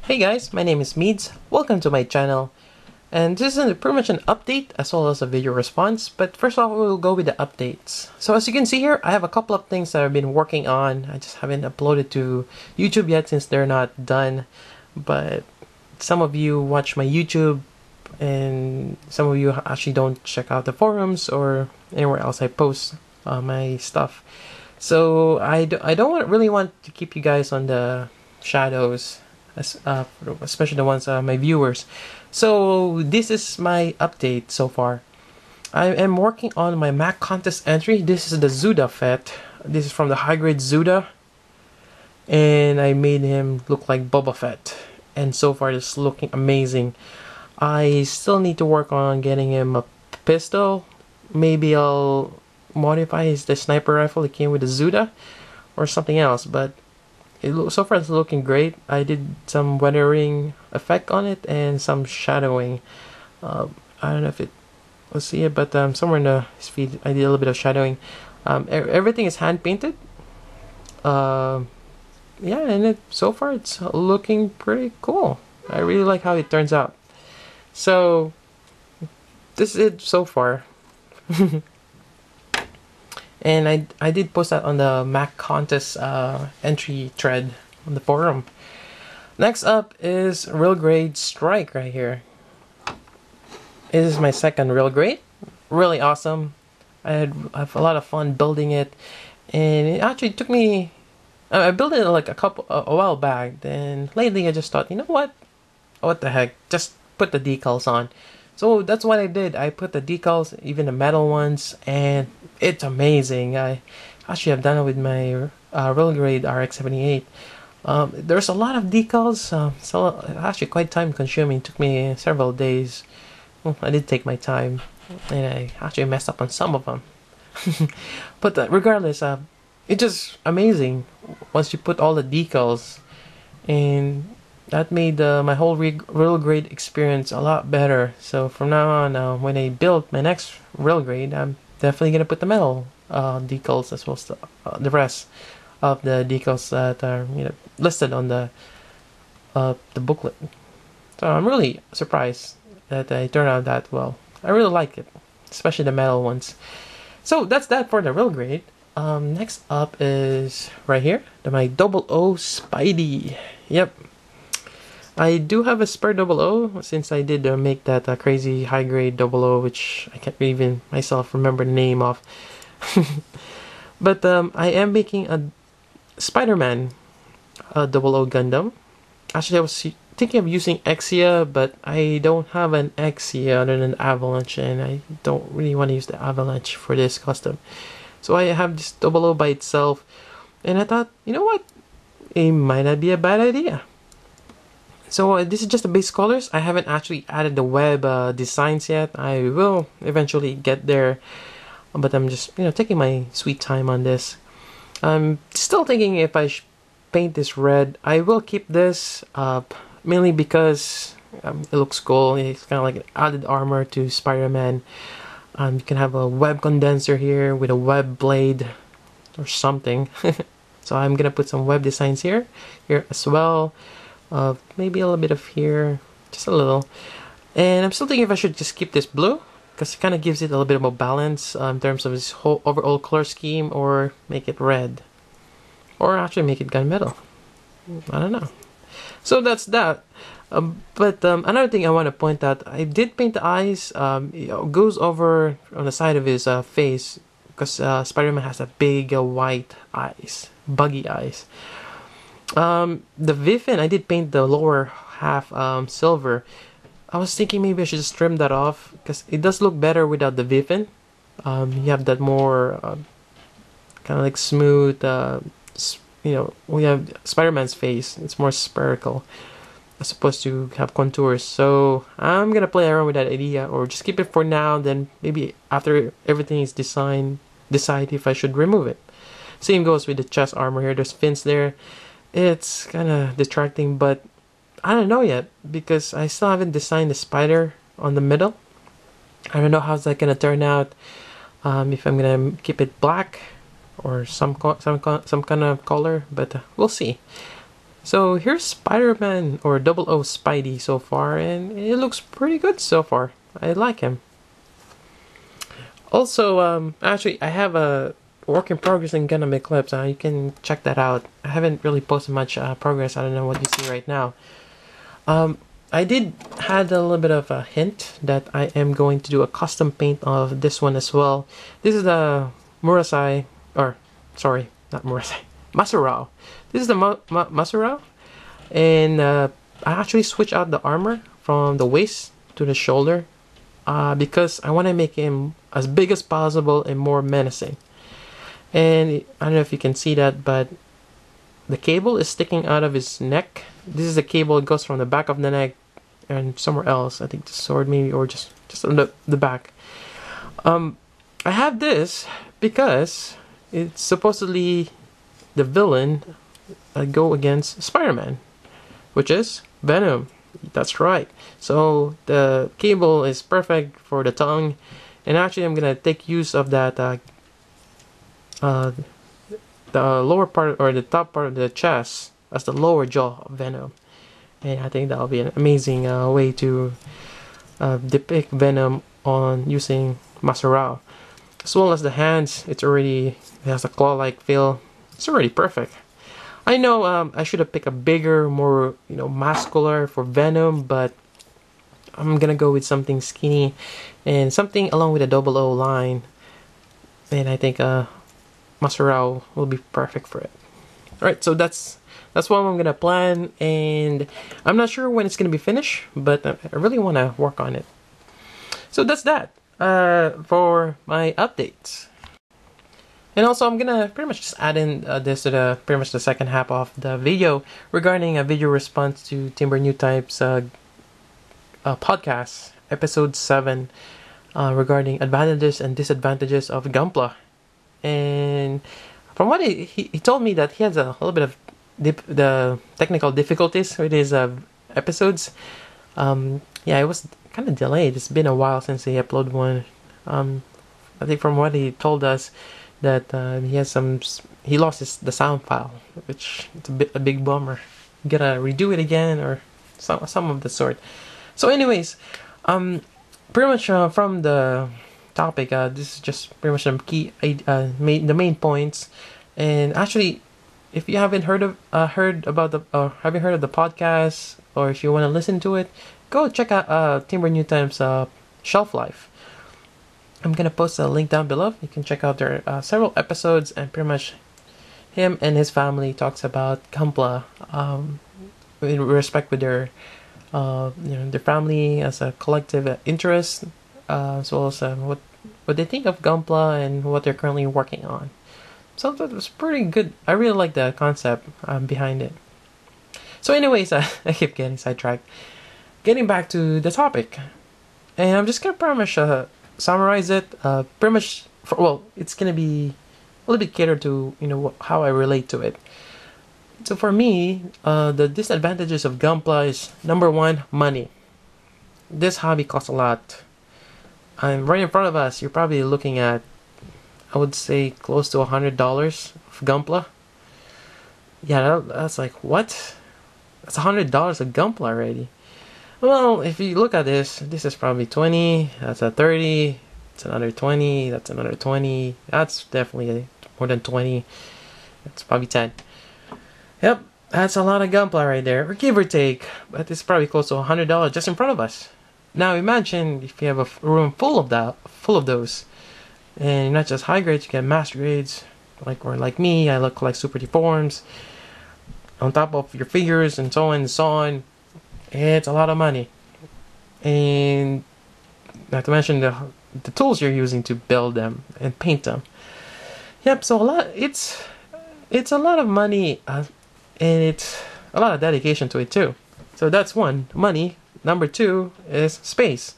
Hey guys, my name is Meads. Welcome to my channel. And this is pretty much an update as well as a video response. But first off, we'll go with the updates. So as you can see here, I have a couple of things that I've been working on. I just haven't uploaded to YouTube yet since they're not done. But some of you watch my YouTube and some of you actually don't check out the forums or anywhere else I post my stuff. So I don't really want to keep you guys on the shadows, especially the ones my viewers. So this is my update so far. I am working on my Mac contest entry. This is the Zuda Fett. This is from the high grade Zuda, and I made him look like Boba Fett. And so far, it's looking amazing. I still need to work on getting him a pistol. Maybe I'll modify the sniper rifle that came with the Zuda, or something else. But so far it's looking great. I did some weathering effect on it and some shadowing. I don't know if it will see it, but somewhere in the feed I did a little bit of shadowing. Everything is hand painted. Yeah, and so far it's looking pretty cool. I really like how it turns out. So this is it so far. And I did post that on the Mac contest entry thread on the forum. Next up is real grade strike right here. This is my second real grade. Really awesome. I have a lot of fun building it, and it actually took me. I built it like a while back. Then lately I just thought, you know what the heck, just put the decals on. So that's what I did. I put the decals, even the metal ones, and it's amazing. I actually have done it with my real grade RX-78. There's a lot of decals, so actually quite time consuming. It took me several days. Well, I did take my time, and I actually messed up on some of them. But regardless, it's just amazing once you put all the decals, and that made my whole real grade experience a lot better. So from now on, when I build my next real grade, I'm definitely gonna put the metal decals as well as the rest of the decals that are listed on the booklet. So I'm really surprised that they turned out that well. I really like it, especially the metal ones. So that's that for the real grade. Next up is right here, my 00 Spidey. Yep. I do have a spare 00 since I did make that crazy high grade 00, which I can't even myself remember the name of. But I am making a Spider-Man 00 Gundam. Actually, I was thinking of using Exia, but I don't have an Exia other than Avalanche, and I don't really want to use the Avalanche for this custom. So I have this 00 by itself, and I thought, you know what? It might not be a bad idea. So this is just the base colors. I haven't actually added the web designs yet. I will eventually get there, but I'm just taking my sweet time on this. I'm still thinking if I paint this red. I will keep this mainly because it looks cool. It's kind of like an added armor to Spider-Man. You can have a web condenser here with a web blade or something. So I'm gonna put some web designs here as well. Maybe a little bit of here, just a little. And I'm still thinking if I should just keep this blue, because it kind of gives it a little bit of a balance in terms of its whole overall color scheme, or make it red, or actually make it gunmetal. I don't know. So that's that. But another thing I want to point out, I did paint the eyes. It goes over on the side of his face, because Spider-Man has a big white eyes, buggy eyes. The Vifen, I did paint the lower half silver. I was thinking maybe I should just trim that off, because it does look better without the Vifen. You have that more kind of like smooth, we have Spider-Man's face. It's more spherical as opposed to have contours. So I'm gonna play around with that idea, or just keep it for now. Then maybe after everything is designed, decide if I should remove it. Same goes with the chest armor here. There's fins there. It's kind of distracting, but I don't know yet, because I still haven't designed the spider on the middle. I don't know how's that gonna turn out. If I'm gonna keep it black or some kind of color, but we'll see. So here's Spider-Man or Double O Spidey so far, and it looks pretty good so far. I like him. Also, actually, I have a work in progress in Gundam Eclipse. You can check that out. I haven't really posted much progress. I don't know what you see right now. I did had a little bit of a hint that I am going to do a custom paint of this one as well. This is the Murasai, or sorry, not Murasai, Masurao. This is the Masurao, and I actually switch out the armor from the waist to the shoulder because I want to make him as big as possible and more menacing. And I don't know if you can see that, but the cable is sticking out of his neck. This is the cable that goes from the back of the neck and somewhere else. I think the sword maybe, or just on the back. I have this because it's supposedly the villain go against Spider-Man, which is Venom. That's right. So the cable is perfect for the tongue, and actually I'm gonna take use of that the lower part or the top part of the chest as the lower jaw of Venom, and I think that'll be an amazing way to depict Venom on using Masurao. As well as the hands, it has a claw-like feel. It's already perfect. I know I should have picked a bigger, more muscular for Venom, but I'm gonna go with something skinny and something along with the double O line, and I think Masurao will be perfect for it. Alright, so that's what I'm gonna plan, and I'm not sure when it's gonna be finished, but I really want to work on it. So that's that for my updates. And also, I'm gonna pretty much just add in this to pretty much the second half of the video regarding a video response to Timber New Type's podcast, episode 7, regarding advantages and disadvantages of Gunpla. And from what he told me that he has a little bit of the technical difficulties with his episodes. Yeah, it was kind of delayed. It's been a while since he uploaded one. I think from what he told us that he lost the sound file, which it's a big bummer. You gotta redo it again or some of the sort. So anyways, pretty much from the topic, this is just pretty much some key the main points. And actually, if you haven't heard of haven't heard of the podcast, or if you want to listen to it, go check out Timber New Time's Shelf Life. I'm gonna post a link down below. You can check out their several episodes, and pretty much him and his family talks about Gunpla in respect with their their family as a collective interest, as well as what they think of Gunpla and what they're currently working on. So that was pretty good. I really like the concept behind it. So anyways, I keep getting sidetracked. Getting back to the topic, and I'm just gonna pretty much summarize it. Pretty much, it's gonna be a little bit catered to how I relate to it. So for me, the disadvantages of Gunpla is number 1, money. This hobby costs a lot. Right in front of us, you're probably looking at, I would say, close to $100 of Gunpla. Yeah, that's like, what? That's $100 of Gunpla already. Well, if you look at this is probably 20, that's a 30, it's another 20, that's another 20, that's definitely more than 20, that's probably 10. Yep, that's a lot of Gunpla right there, or give or take, but it's probably close to $100 just in front of us. Now imagine if you have a room full of those, and not just high grades, you get master grades, like me, I look like super deforms, on top of your figures and so on and so on. It's a lot of money, and not to mention the tools you're using to build them and paint them. Yep, so it's a lot of money, and it's a lot of dedication to it too. So that's one, money. Number 2 is space.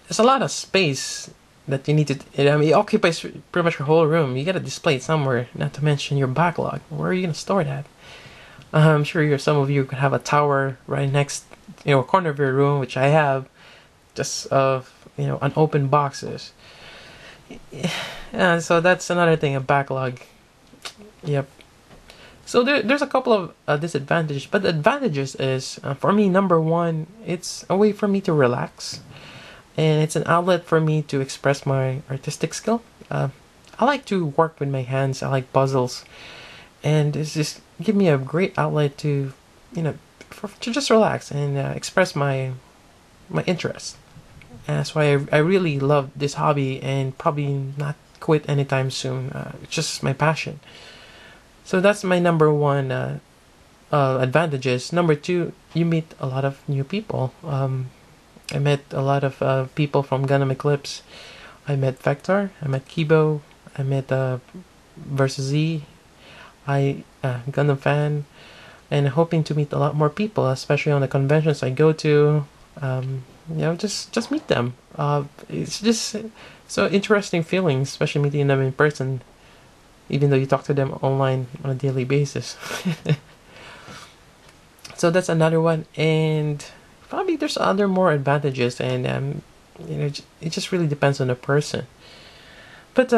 There's a lot of space that you need to. It occupies pretty much your whole room. You gotta display it somewhere. Not to mention your backlog. Where are you gonna store that? I'm sure some of you could have a tower right next, corner of your room, which I have, just of unopened boxes. Yeah, so that's another thing, a backlog. Yep. So there's a couple of disadvantages, but the advantages is for me, number one, it's a way for me to relax, and it's an outlet for me to express my artistic skill. I like to work with my hands. I like puzzles, and it's just give me a great outlet to, to just relax and express my interest. And that's why I really love this hobby and probably not quit anytime soon. It's just my passion. So that's my number one advantages. Number two, you meet a lot of new people. I met a lot of people from Gundam Eclipse. I met Vector. I met Kibo. I met Versus Z. Gundam fan, and hoping to meet a lot more people, especially on the conventions I go to. Just meet them. It's just so interesting feeling, especially meeting them in person, even though you talk to them online on a daily basis. So that's another one, and probably there's other more advantages, and it just really depends on the person. But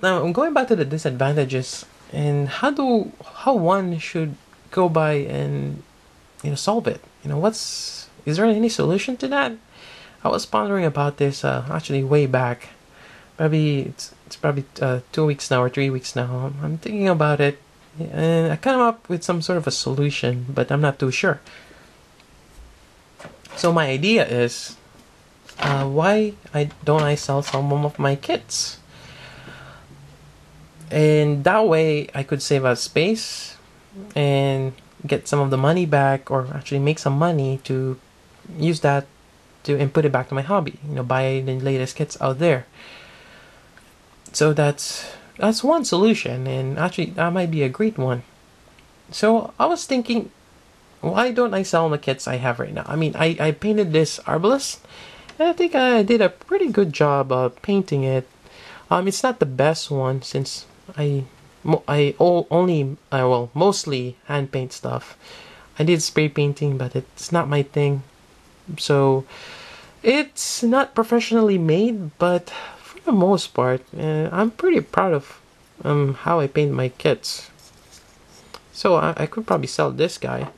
now I'm going back to the disadvantages and how one should go by and solve it. Is there any solution to that? I was pondering about this actually way back. Maybe it's probably 2 weeks now or 3 weeks now. I'm thinking about it, and I come up with some sort of a solution, but I'm not too sure. So my idea is, why don't I sell some of my kits? And that way I could save up space and get some of the money back, or actually make some money to use that to and put it back to my hobby. Buy the latest kits out there. So that's one solution, and actually that might be a great one. So I was thinking, why don't I sell the kits I have right now? I mean, I painted this Arbalest, and I think I did a pretty good job of painting it. It's not the best one, since mostly hand paint stuff. I did spray painting, but it's not my thing. So it's not professionally made, but for the most part, I'm pretty proud of how I paint my kits. So I could probably sell this guy,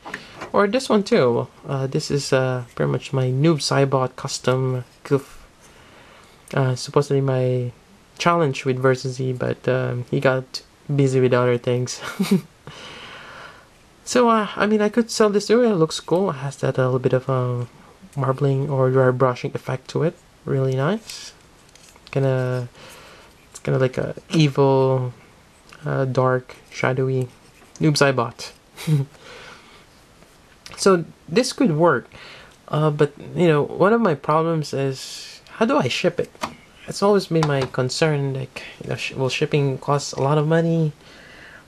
or this one too. This is pretty much my Noob Saibot custom goof. Supposedly my challenge with Versus Z, but he got busy with other things. So I could sell this too. It looks cool. It has that little bit of marbling or dry brushing effect to it. Really nice. It's kind of like a evil, dark, shadowy Noob Saibot. So this could work, but one of my problems is, how do I ship it? It's always been my concern. Like, will shipping cost a lot of money?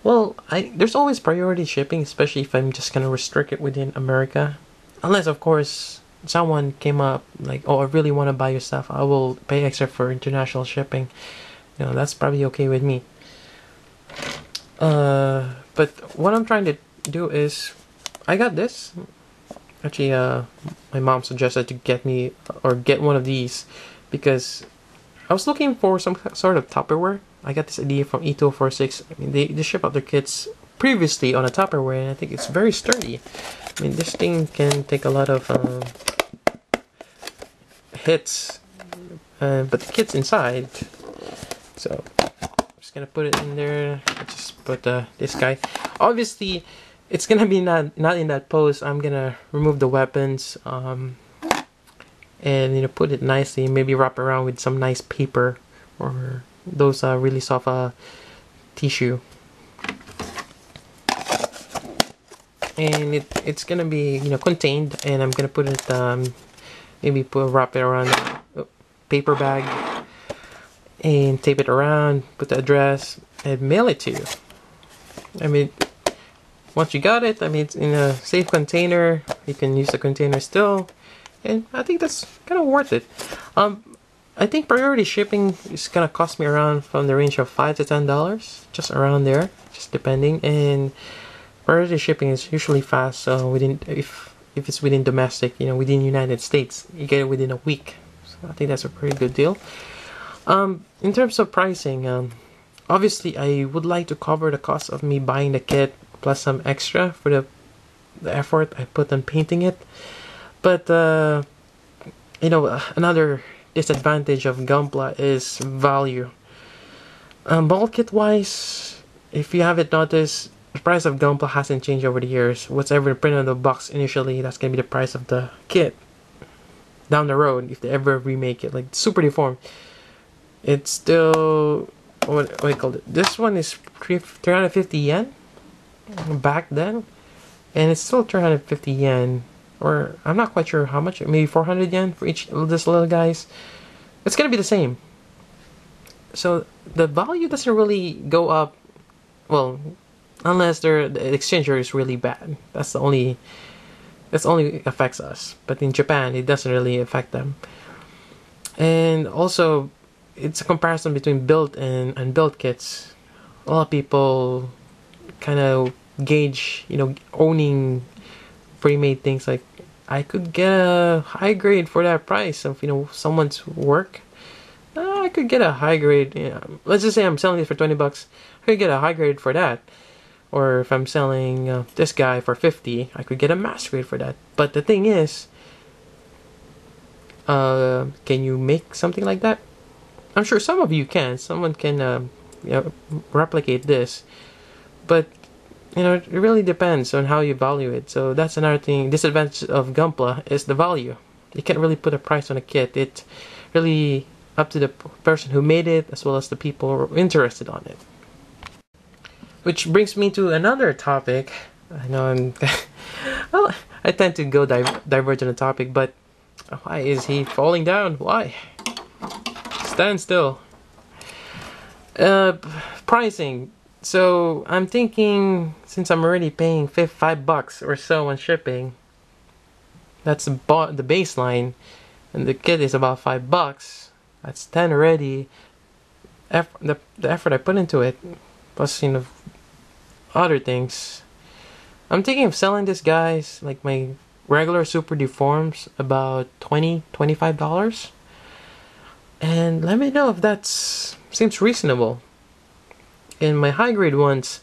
Well, there's always priority shipping, especially if I'm just gonna restrict it within America. Unless, of course, someone came up like, oh, I really want to buy your stuff, I will pay extra for international shipping. That's probably okay with me. But what I'm trying to do is, I got this. Actually, my mom suggested to get one of these, because I was looking for some sort of Tupperware. I got this idea from E246. I mean, they ship out their kits previously on a Tupperware, and I think it's very sturdy. I mean, this thing can take a lot of hits, but the kit's inside. So I'm just gonna put it in there. Just put this guy. Obviously, it's gonna be not in that pose. I'm gonna remove the weapons, and put it nicely. Maybe wrap around with some nice paper or those really soft tissue. And it's gonna be contained, and I'm gonna put it wrap it around a paper bag and tape it around, put the address, and mail it to you. I mean, once you got it, it's in a safe container. You can use the container still, and I think that's kind of worth it. I think priority shipping is gonna cost me around from the range of $5 to $10, just around there, just depending. And priority shipping is usually fast, so if it's within domestic, within United States, you get it within a week. So I think that's a pretty good deal. In terms of pricing, Obviously, I would like to cover the cost of me buying the kit plus some extra for the effort I put on painting it. But you know, another disadvantage of Gunpla is value. Bulk kit wise, if you haven't noticed, the price of Gunpla hasn't changed over the years. Whatever printed on the box initially, that's gonna be the price of the kit down the road if they ever remake it. Like Super Deformed, it's still what do you call it? This one is 350 yen back then, and it's still 350 yen, or I'm not quite sure how much. Maybe 400 yen for each this little guys. It's gonna be the same. So the value doesn't really go up, well, unless the exchange rate is really bad. That's only affects us. But in Japan, it doesn't really affect them. And also, it's a comparison between built and unbuilt kits. A lot of people kind of gauge, you know, owning pre-made things like, I could get a high grade for that price of, you know, someone's work. I could get a high grade. You know, let's just say I'm selling it for 20 bucks. I could get a high grade for that. Or if I'm selling this guy for 50, I could get a master grade for that. But the thing is, can you make something like that? I'm sure some of you can. Someone can you know, replicate this. But you know, it really depends on how you value it. So that's another thing. Disadvantage of Gunpla is the value. You can't really put a price on a kit. It's really up to the person who made it, as well as the people who are interested on it. Which brings me to another topic. I know I'm well, I tend to go diverge on the topic, but why is he falling down? Why? Stand still. Pricing. So I'm thinking, since I'm already paying $5 or so on shipping, that's the baseline, and the kit is about $5. That's 10 already. The effort I put into it, plus, you know, other things. I'm thinking of selling this guys, like my regular Super Deforms, about $25. And let me know if that seems reasonable. In my high grade ones,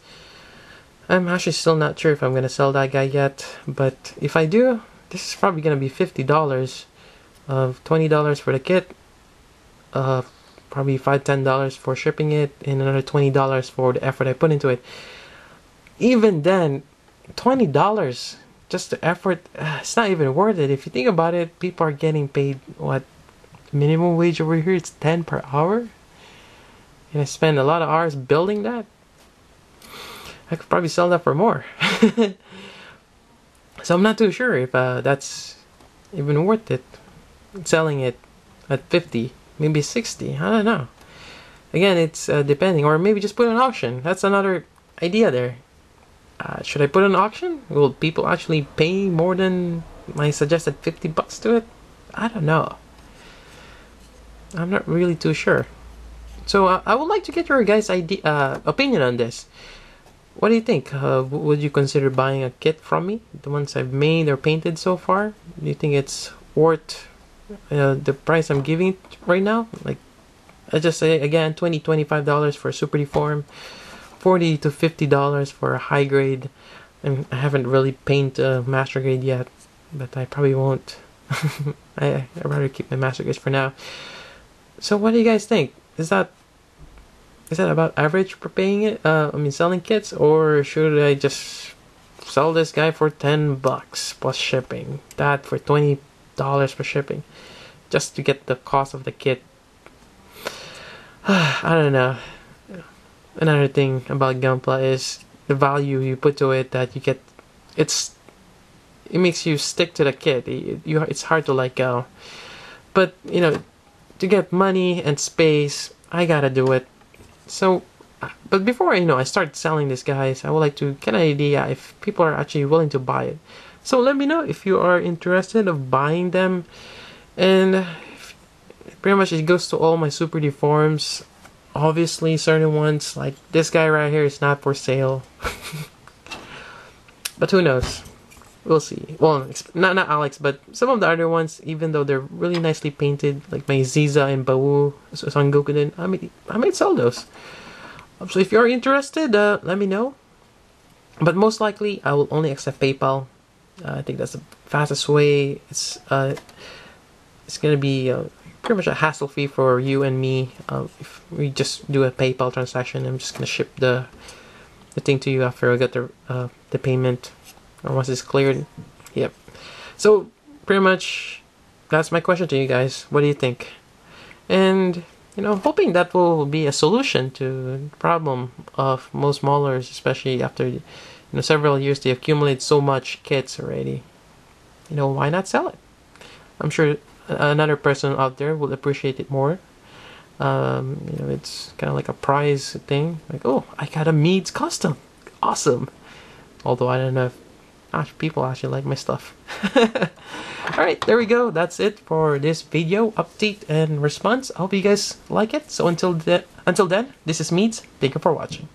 I'm actually still not sure if I'm gonna sell that guy yet. But if I do, this is probably gonna be $50. Of $20 for the kit. Probably $5-10 for shipping it, and another $20 for the effort I put into it. Even then, $20 just the effort, it's not even worth it. If you think about it, people are getting paid what, minimum wage over here, it's 10 per hour, and I spend a lot of hours building that. I could probably sell that for more. So I'm not too sure if that's even worth it, selling it at 50, maybe 60, I don't know. Again, it's depending, or maybe just put an auction. That's another idea there. Should I put an auction? Will people actually pay more than my suggested $50 to it? I don't know. I'm not really too sure. So I would like to get your guys' opinion on this. What do you think? Would you consider buying a kit from me? The ones I've made or painted so far? Do you think it's worth the price I'm giving it right now? Like, I just say again, $25 for a Super Deform, $40 to $50 for a high grade. And I haven't really painted master grade yet, but I probably won't. I'd rather keep my master grades for now. So what do you guys think? Is that about average for paying it? Selling kits, or should I just sell this guy for $10 plus shipping? That for $20 for shipping, just to get the cost of the kit. I don't know. Another thing about Gunpla is the value you put to it, that you get. It makes you stick to the kit. It's hard to let go. But you know, to get money and space, I gotta do it. So, but before I start selling these guys, I would like to get an idea if people are actually willing to buy it. So let me know if you are interested of buying them. And pretty much it goes to all my Super Deforms. Obviously, certain ones like this guy right here is not for sale. But who knows? We'll see. Well, not Alex, but some of the other ones, even though they're really nicely painted, like my Ziza and Bawu, Son Goku, I might sell those. So if you're interested, let me know. But most likely, I will only accept PayPal. I think that's the fastest way. It's gonna be pretty much a hassle free for you and me. If we just do a PayPal transaction, I'm just gonna ship the thing to you after I get the payment, or once it's cleared. Yep. So pretty much, that's my question to you guys. What do you think? And hoping that will be a solution to the problem of most maulers, especially after several years they accumulate so much kits already. Why not sell it? I'm sure another person out there will appreciate it more. It's kind of like a prize thing. Like, oh, I got a Meads custom. Awesome. Although I don't know if people actually like my stuff. Alright, there we go. That's it for this video update and response. I hope you guys like it. So until then, this is Meads. Thank you for watching.